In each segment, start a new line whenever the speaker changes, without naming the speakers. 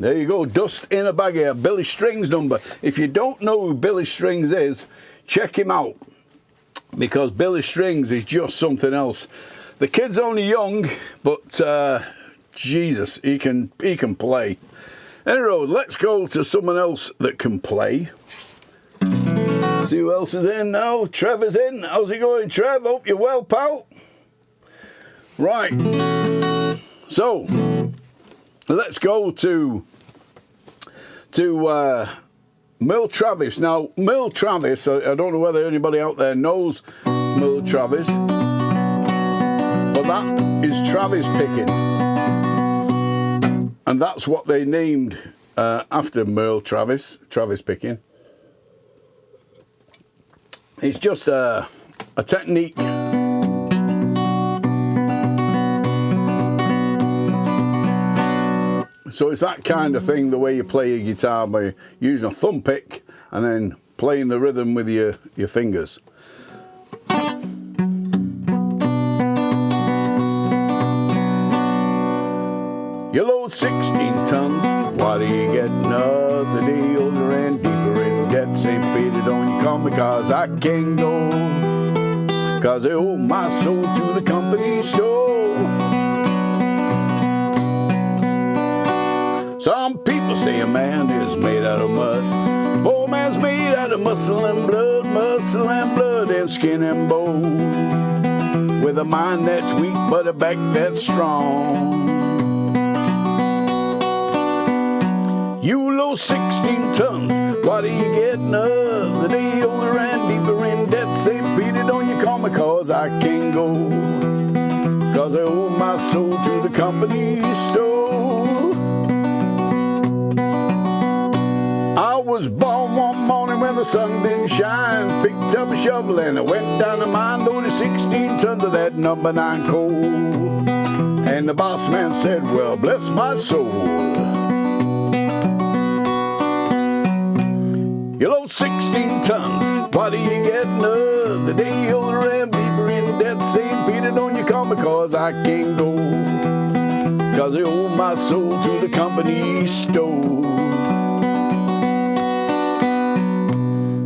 There you go, Dust in a Bag here, Billy Strings number. If you don't know who Billy Strings is, check him out, because Billy Strings is just something else. The kid's only young, but Jesus, he can play. Anyway, let's go to someone else that can play. See who else is in now. Trevor's in. How's it going, Trev? Hope you're well, pal. Right. So, let's go to Merle Travis. Now, Merle Travis, I don't know whether anybody out there knows Merle Travis, but that is Travis picking. And that's what they named after Merle Travis, Travis picking. It's just a technique. So it's that kind of thing, the way you play your guitar by using a thumb pick and then playing the rhythm with your fingers. You load 16 tons, why do you get another day older and deeper in debt? St. Peter, don't you come, because I can't go, cause I owe my soul to the company store. Some people say a man is made out of mud, poor man's made out of muscle and blood and skin and bone, with a mind that's weak but a back that's strong. You load 16 tons, why do you get another day older and deeper in debt? St. Peter, don't you call me, cause I can't go, cause I owe my soul to the company store. I was born one morning when the sun didn't shine, picked up a shovel and I went down the mine, loaded 16 tons of that number 9 coal. And the boss man said, well, bless my soul, you load 16 tons, why do you get another day older and deeper in debt? St. Peter, don't you call me, cause I can't go, cause I owe my soul to the company store.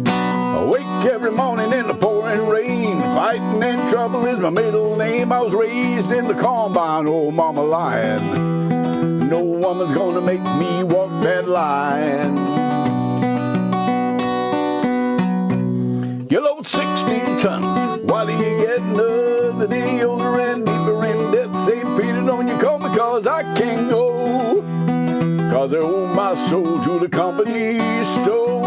I wake every morning in the pouring rain, fighting and trouble is my middle name. I was raised in the combine, old mama lying, no woman's gonna make me walk that line. You load 16 tons, why do you get another day older and deeper in debt? St. Peter, don't you call me, cause I can't go, cause I owe my soul to the company store.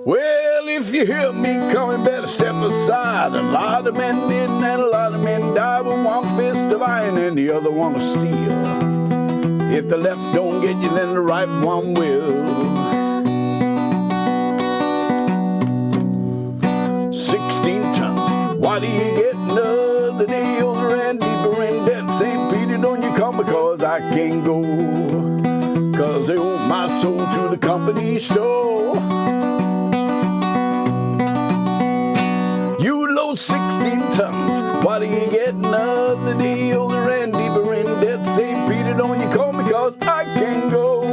Well, if you hear me coming, better step aside. A lot of men did and a lot of men died with one fist of iron and the other one of steel. If the left don't get you, then the right one will. 16 tons, why do you get another day older and deeper in debt? St. Peter, don't you come, because I can't go, cause I owe my soul to the company store. You load 16 tons, why do you get another day older and deeper in debt? St. Peter, don't you call me, cause I can't go,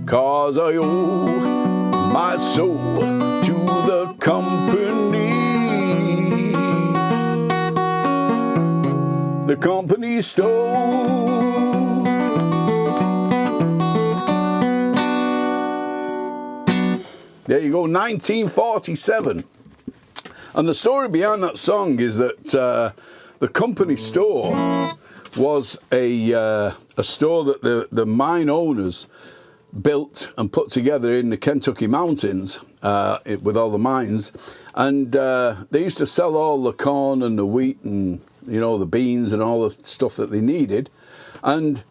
cause I owe my soul to the company store. There you go, 1947. And the story behind that song is that the company store was a store that the mine owners built and put together in the Kentucky mountains with all the mines, and they used to sell all the corn and the wheat and the beans and all the stuff that they needed, and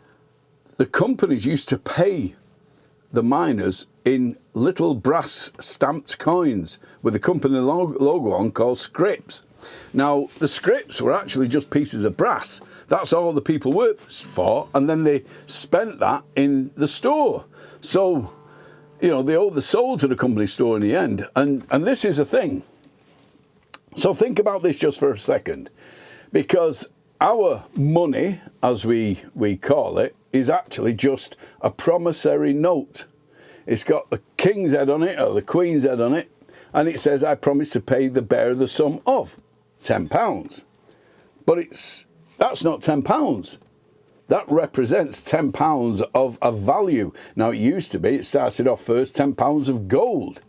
the companies used to pay the miners in little brass stamped coins with the company logo on, called scrips. Now the scrips were actually just pieces of brass. That's all the people worked for, and then they spent that in the store. So, they owed the soul to the company store in the end. And this is a thing. So think about this just for a second. Because our money, as we call it, is actually just a promissory note. It's got the king's head on it or the queen's head on it, and it says, I promise to pay the bearer the sum of £10. But that's not £10. That represents £10 of a value. Now, it used to be, it started off first £10 of gold.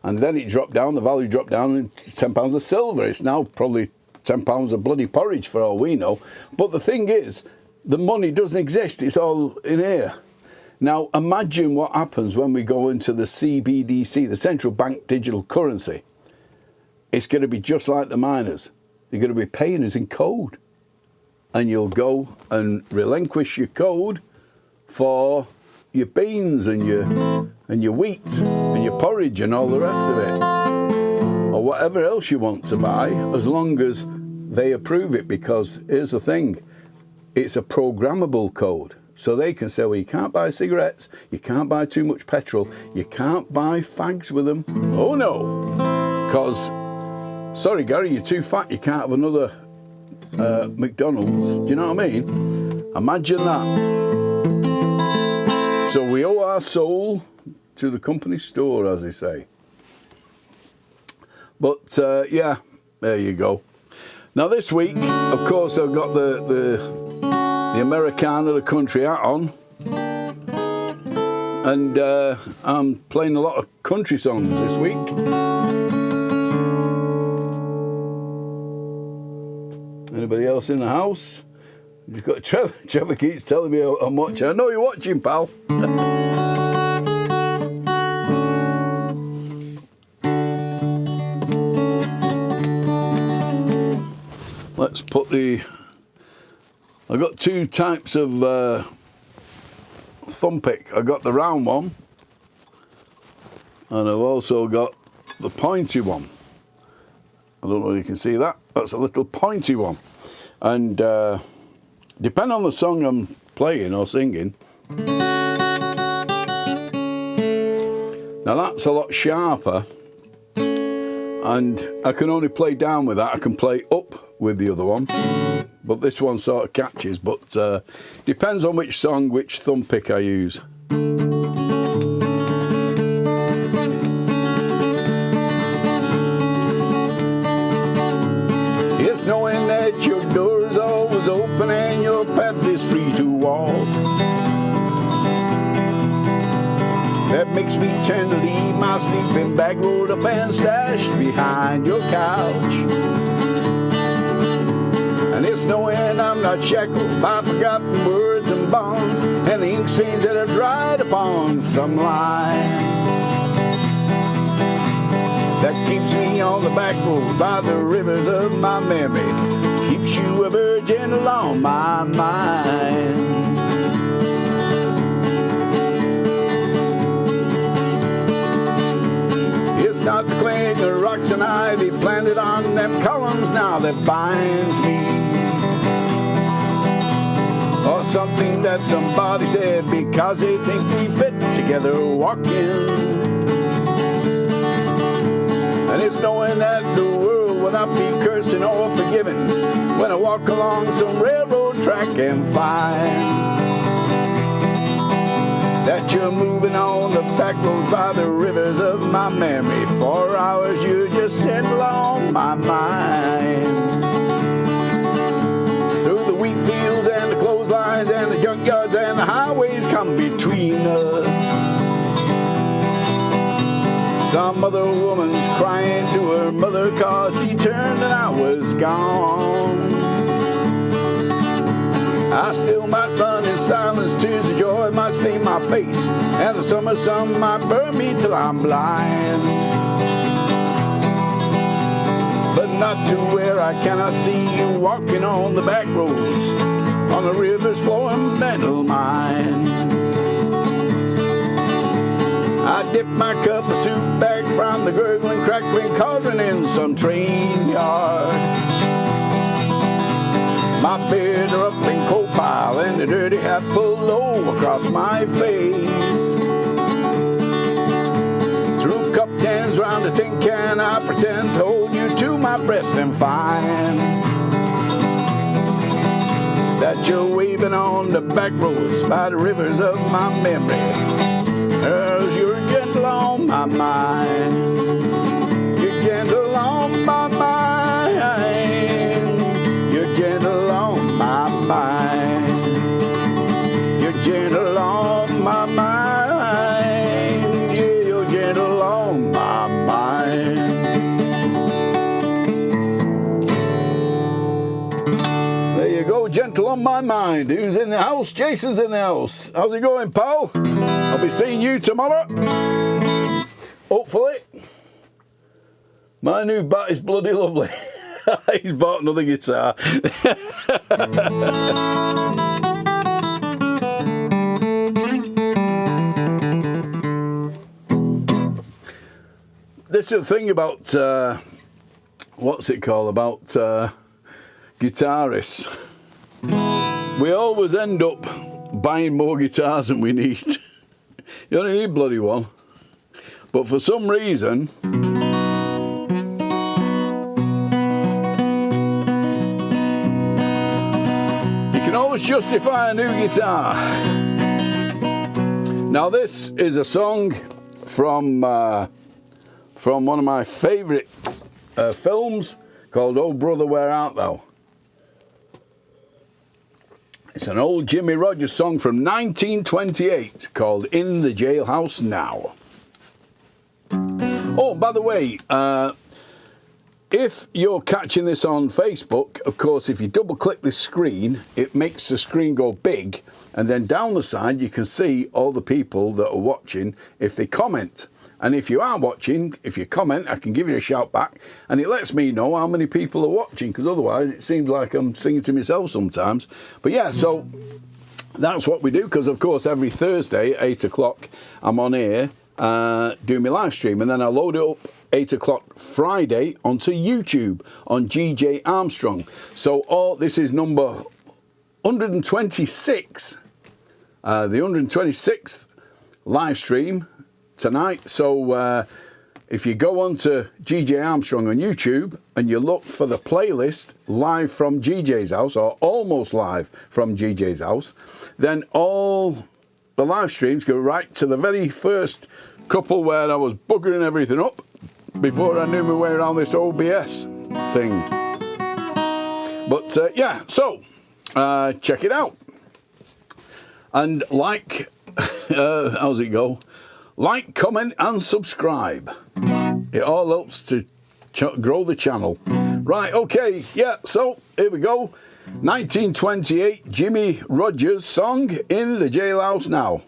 And then it dropped down, the value dropped down, and £10 of silver. It's now probably £10 of bloody porridge for all we know. But the thing is, the money doesn't exist. It's all in here. Now, imagine what happens when we go into the CBDC, the central bank digital currency. It's going to be just like the miners. They're going to be paying us in code. And you'll go and relinquish your code for your beans and your wheat and your porridge and all the rest of it. Or whatever else you want to buy, as long as they approve it, because here's the thing, it's a programmable code. So they can say, well, you can't buy cigarettes, you can't buy too much petrol, you can't buy fags with them. Oh no, because, sorry Gary, you're too fat, you can't have another McDonald's. Do you know what I mean? Imagine that. So we owe our soul to the company store, as they say. But yeah, there you go. Now this week, of course, I've got the Americana, the country hat on, and I'm playing a lot of country songs this week. Anybody else in the house? You've got Trevor. Trevor keeps telling me I'm watching. I know you're watching, pal. Let's put I've got two types of thumb pick. I've got the round one, and I've also got the pointy one. I don't know if you can see that. That's a little pointy one. And depending on the song I'm playing or singing, now that's a lot sharper, and I can only play down with that. I can play up with the other one, but this one sort of catches. But depends on which song, which thumb pick I use. It's knowing that your door is always open and your path is free to walk that makes me turn to leave my sleeping bag rolled up and stashed behind your couch. And it's knowing I'm not shackled by forgotten words and bonds and the ink stains that have dried upon some line that keeps me on the back road by the rivers of my memory, keeps you a virgin along my mind. It's not the cling of rocks and ivy planted on them columns now that binds me, or something that somebody said because they think we fit together walking. And it's knowing that the world will not be cursing or forgiving when I walk along some railroad track and find that you're moving on the back roads by the rivers of my memory. For hours you just send along my mind through the wheat fields and the clotheslines and the junkyards and the highways come between us. Some other woman's crying to her mother 'cause she turned and I was gone. I still might run in silence, tears of joy might stain my face, and the summer sun might burn me till I'm blind. But not to where I cannot see you walking on the back roads, on the river's flowing mental mine. I dip my cup of soup back from the gurgling, crackling cauldron in some train yard. My beard are up in coal pile and the dirty hat pulled low across my face. Through cup cans round a tin can, I pretend to hold you to my breast and find that you're waving on the back roads by the rivers of my memory. Cause you're gentle on my mind. You're gentle on my mind. You're gentle on my mind. You're gentle on my mind. Yeah, you're gentle on my mind. There you go, gentle on my mind. Who's in the house? Jason's in the house. How's it going, pal? I'll be seeing you tomorrow. Hopefully. My new bat is bloody lovely. He's bought another guitar. This is the thing about, what's it called, about guitarists. We always end up buying more guitars than we need. You only need bloody one. But for some reason, you can always justify a new guitar. Now this is a song from one of my favourite films called Oh Brother Where Art Thou? It's an old Jimmy Rogers song from 1928 called In the Jailhouse Now. Oh, by the way, if you're catching this on Facebook, of course, if you double click this screen, it makes the screen go big, and then down the side you can see all the people that are watching if they comment. And if you are watching, if you comment, I can give you a shout back, and it lets me know how many people are watching, because otherwise it seems like I'm singing to myself sometimes. But yeah, so that's what we do, because of course every Thursday at 8 o'clock I'm on here doing my live stream, and then I load it up 8 o'clock Friday onto YouTube on GJ Armstrong. So this is number 126, the 126th live stream tonight. So if you go on to GJ Armstrong on YouTube and you look for the playlist live from GJ's house, or almost live from GJ's house, then all the live streams go right to the very first couple where I was buggering everything up before I knew my way around this OBS thing. But yeah, so check it out. And like, how's it go? Like, comment and subscribe. It all helps to grow the channel. Right, okay, yeah, so here we go. 1928 Jimmy Rogers song, In the Jailhouse Now.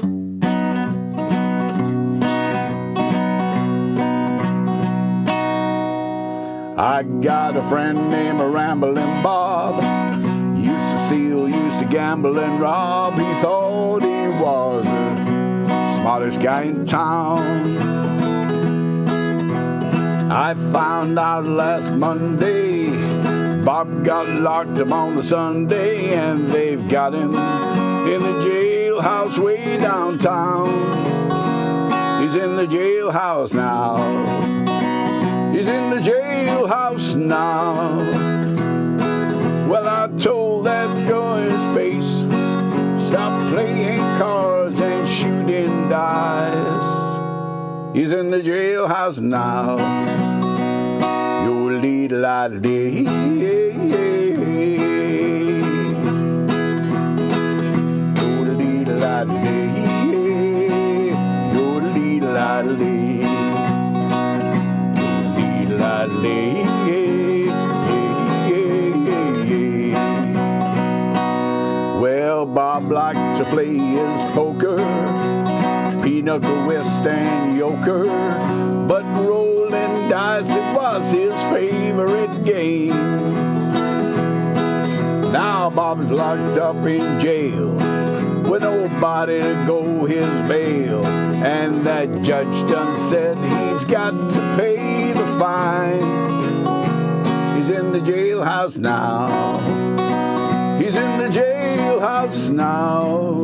I got a friend named Ramblin' Bob. Used to steal, used to gamble and rob. He thought he was the smartest guy in town. I found out last Monday Bob got locked up on the Sunday, and they've got him in the jailhouse way downtown. He's in the jailhouse now. He's in the jailhouse now. Well, I told that guy in his face, stop playing cards and shooting dice. He's in the jailhouse now. Yo-dee-da-da-dee. Yo-dee-da-da-dee. Yo-dee-da-da-dee. Well, Bob liked to play his poker, pinochle, whist, and euchre, but rolling dice, it was his favorite game. Now Bob's locked up in jail with nobody to go his bail, and that judge done said he's got to pay the fine. He's in the jailhouse now. He's in the jailhouse now.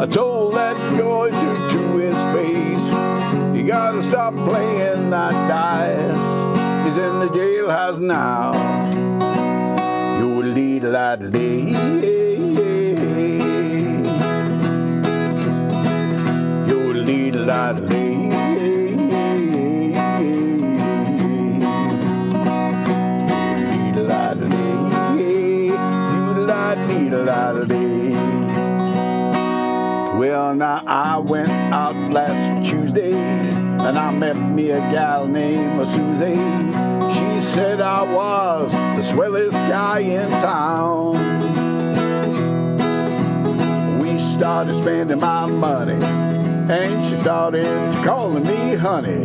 I told that guy to his face, you gotta stop playing that dice. He's in the jailhouse now. You Yoodly-la-dee. Yoodly-la-dee. Well, now I went out last Tuesday and I met me a gal named Susie. She said I was the swellest guy in town. We started spending my money and she started calling me honey.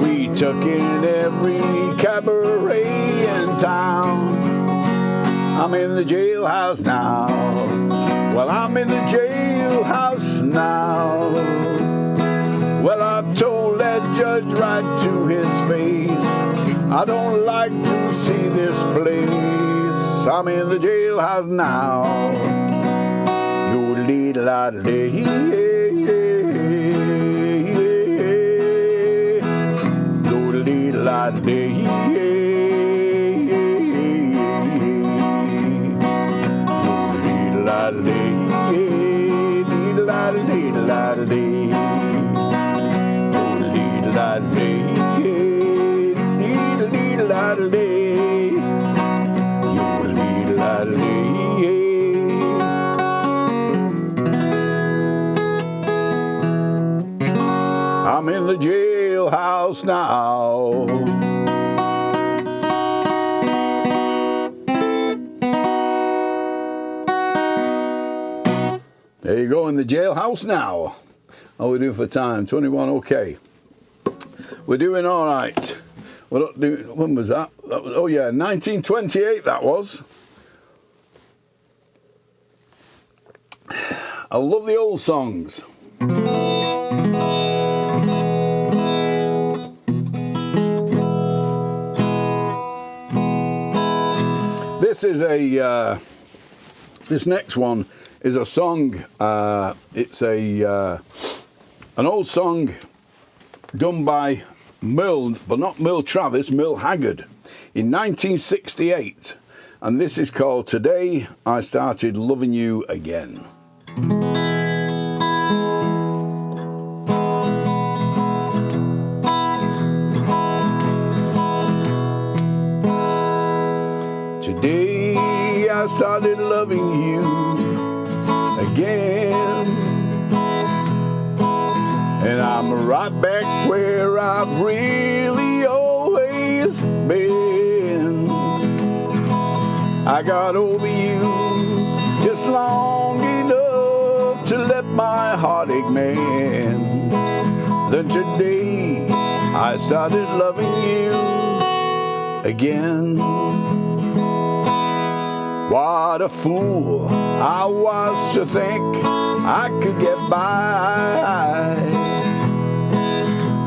We took in every cabaret in town. I'm in the jailhouse now. Well, I'm in the jailhouse now. Well, I told that judge right to his face, I don't like to see this place. I'm in the jailhouse now. Yoodly-la-dee. Yoodly-la-dee. I'm in the jailhouse now. There you go, in the jailhouse now. How we doing for time? 21, okay. We're doing all right. We're not doing, when was that? That was, oh yeah, 1928 that was. I love the old songs. This is this next one is a song. It's an old song done by Merle, but not Merle Travis, Merle Haggard, in 1968. And this is called Today I Started Loving You Again. Today I started loving you again, and I'm right back where I've really always been. I got over you just long enough to let my heartache mend. Then today I started loving you again. What a fool I was to think I could get by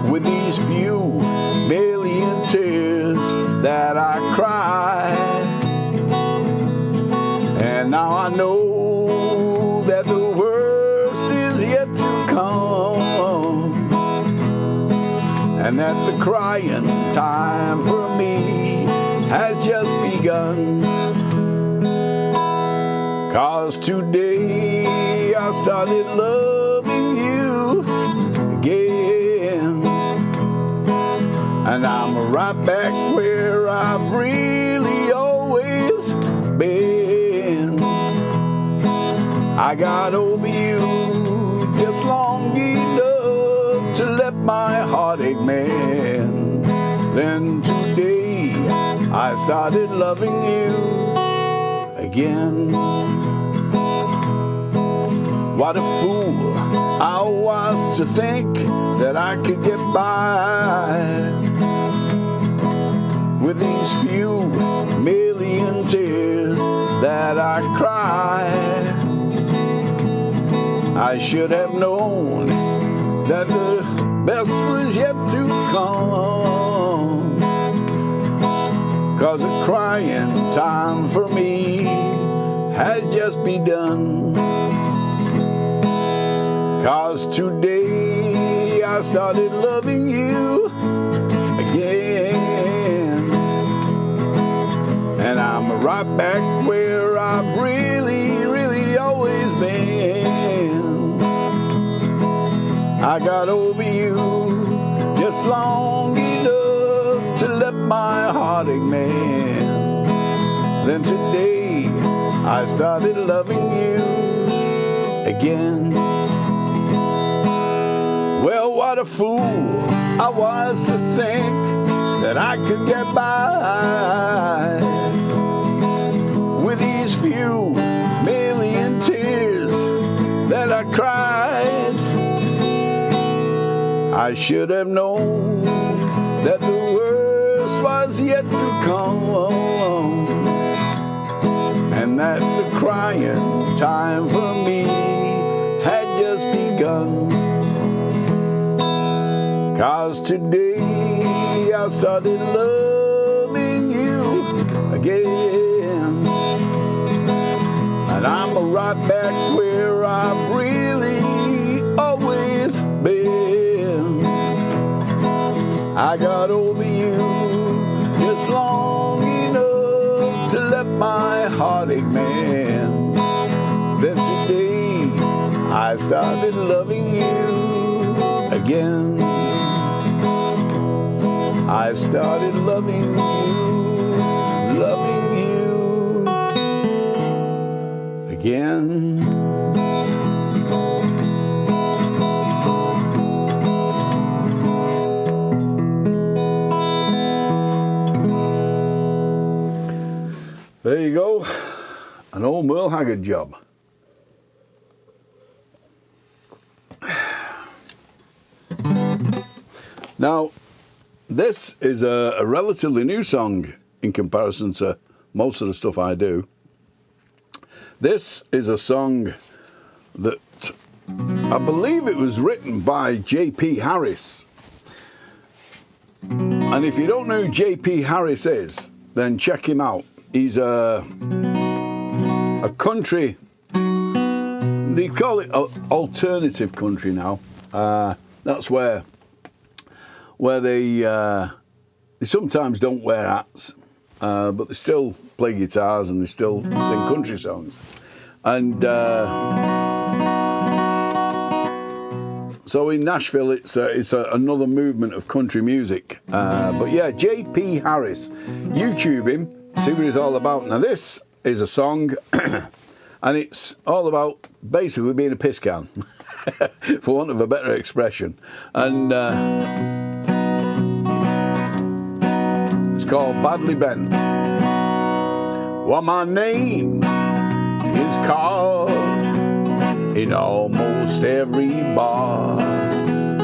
with these few million tears that I cry. And now I know that the worst is yet to come, and that the crying time for me has just begun. 'Cause today I started loving you again, and I'm right back where I've really always been. I got over you just long enough to let my heartache mend. Then today I started loving you again. What a fool I was to think that I could get by with these few million tears that I cry. I should have known that the best was yet to come, 'cause the crying time for me had just begun. 'Cause today I started loving you again, and I'm right right back where I've really, really always been. I got over you just long enough to let my heartache mend. Then today I started loving you again. Well, what a fool I was to think that I could get by with these few million tears that I cried. I should have known that the worst was yet to come, and that the crying time for me had just begun. 'Cause today I started loving you again, and I'm right back where I've really always been. I got over you just long enough to let my heartache mend. Then today I started loving you again. I started loving you again. There you go, an old Merle Haggard job. Now, this is a relatively new song in comparison to most of the stuff I do. This is a song that I believe it was written by J.P. Harris. And if you don't know who J.P. Harris is, then check him out. He's a country, they call it alternative country now. That's where they sometimes don't wear hats, but they still play guitars and they still sing country songs. And so in Nashville, it's another movement of country music. But yeah, J.P. Harris, YouTube him, see what he's all about. Now this is a song, and it's all about basically being a piss can, for want of a better expression. And it's called Badly Bent. Well, my name is called in almost every bar,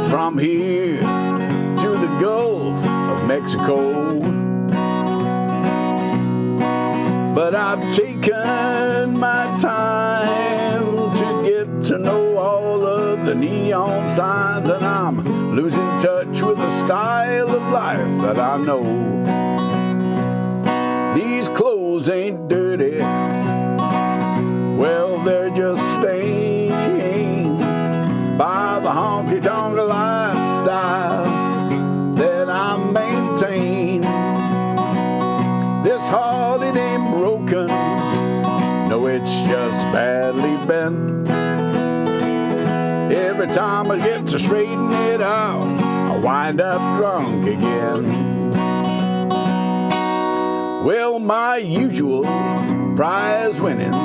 from here to the Gulf of Mexico. But I've taken my time to get to know all of the neon signs, and I'm losing touch with the style of life that I know. These clothes ain't dirty, well, they're just stained by the honky-tonk lifestyle that I maintain. This heart, it ain't broken, no, it's just badly bent. Every time I get to straighten it out, I wind up drunk again. Well, my usual prize winnings,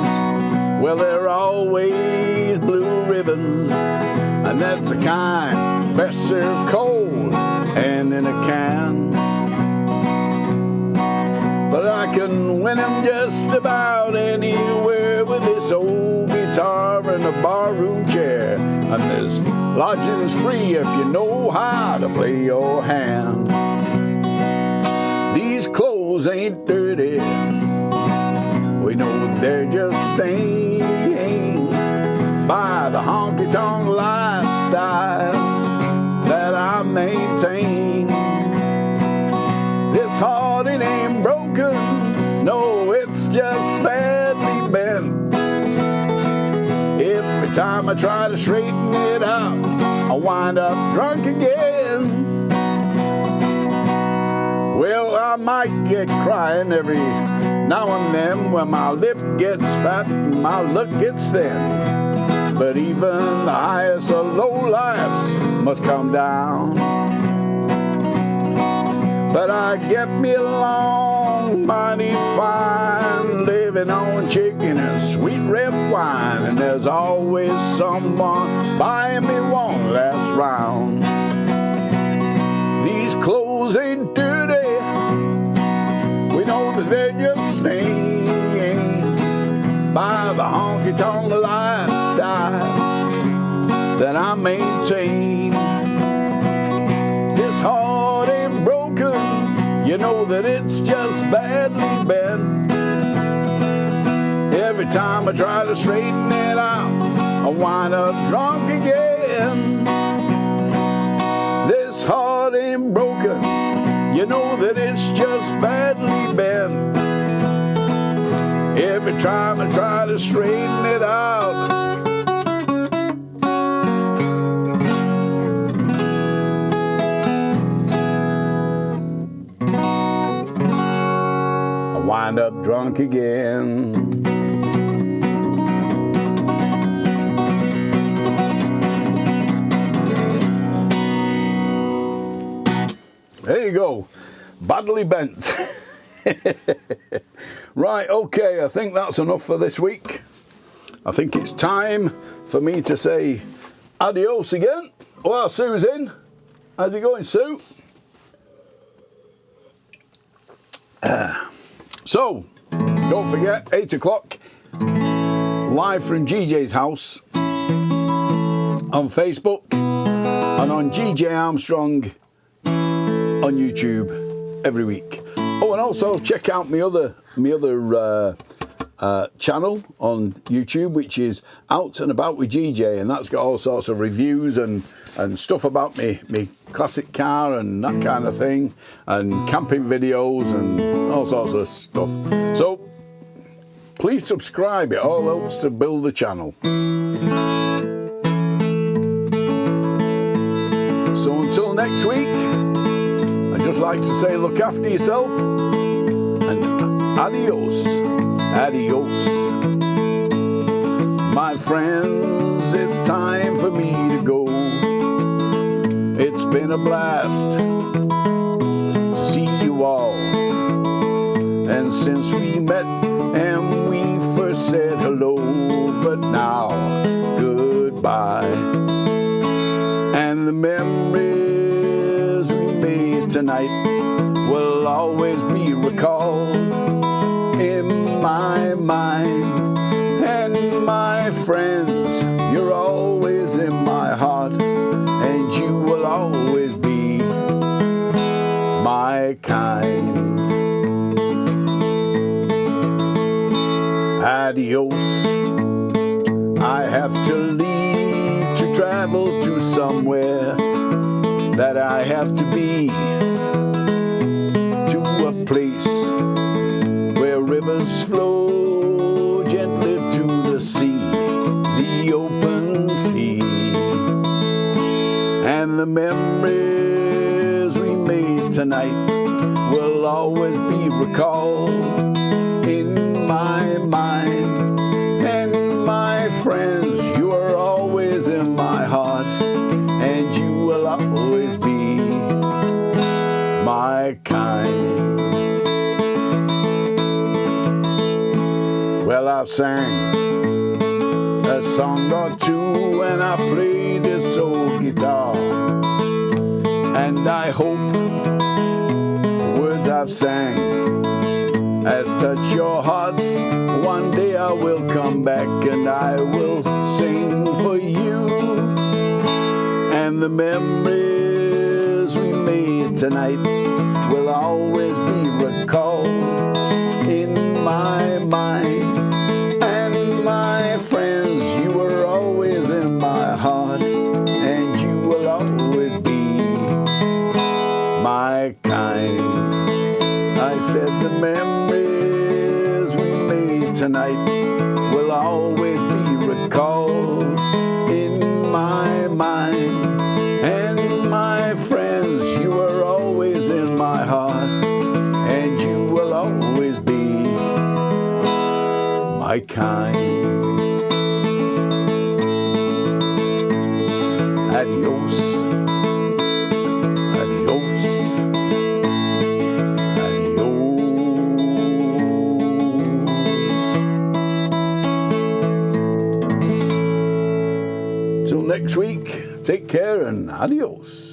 well, they're always blue ribbons, and that's the kind best served cold and in a can. But I can win them just about anywhere with this old guitar and a barroom chair, and there's lodging's free if you know how to play your hand. These clothes ain't dirty, we know they're just stained by the honky-tonk lifestyle that I maintain. This heart, it ain't broken, no, it's just badly bent. Every time I try to straighten it out, I wind up drunk again. Well, I might get crying every now and then when my lip gets fat and my look gets thin. But even the highest of low lives must come down. But I get me along mighty fine, living on chicken and sweet red wine. And there's always someone buying me one last round. These clothes ain't dirty, we know that they're just stained by the honky-tonk lifestyle that I maintain. This heart ain't broken, you know that it's just badly bent. Every time I try to straighten it out, I wind up drunk again. This heart ain't broken, you know that it's just badly bent. Every time I try to straighten it out, I wind up drunk again. There you go, badly bent. Right, okay, I think that's enough for this week. I think it's time for me to say adios again. Well, Sue's in. How's it going, Sue? So, don't forget, 8 o'clock, live from GJ's house on Facebook and on GJ Armstrong on YouTube every week. Oh, and also check out my other channel on YouTube, which is Out and About with GJ, and that's got all sorts of reviews and stuff about me classic car and that kind of thing, and camping videos and all sorts of stuff. So please subscribe, it all helps to build the channel. So until next week, I'd just like to say look after yourself and adios, adios. My friends, it's time for me to go. It's been a blast to see you all. And since we met and we first said hello, but now goodbye. And the memories we made tonight will always be recalled in my mind. And my friends, you're always in my heart, and you will always be my kind. Adios. I have to leave to travel to somewhere that I have to be, to a place where rivers flow gently to the sea, the open sea. And the memories we made tonight will always be recalled in my mind. And my friends, you are always in my heart, and you will always be my kind. Well, I've sang a song or two and I played this old guitar, and I hope the words I've sang has touched your hearts. One day I will come back and I will sing for you. And the memories we made tonight will always be recalled in my mind. And my friends, you were always in my heart, and you will always be my kind. I said the memories we made tonight will always be recalled in my mind. And my friends, you are always in my heart, my kind. Adios, adios, adios. Till next week, take care and adios.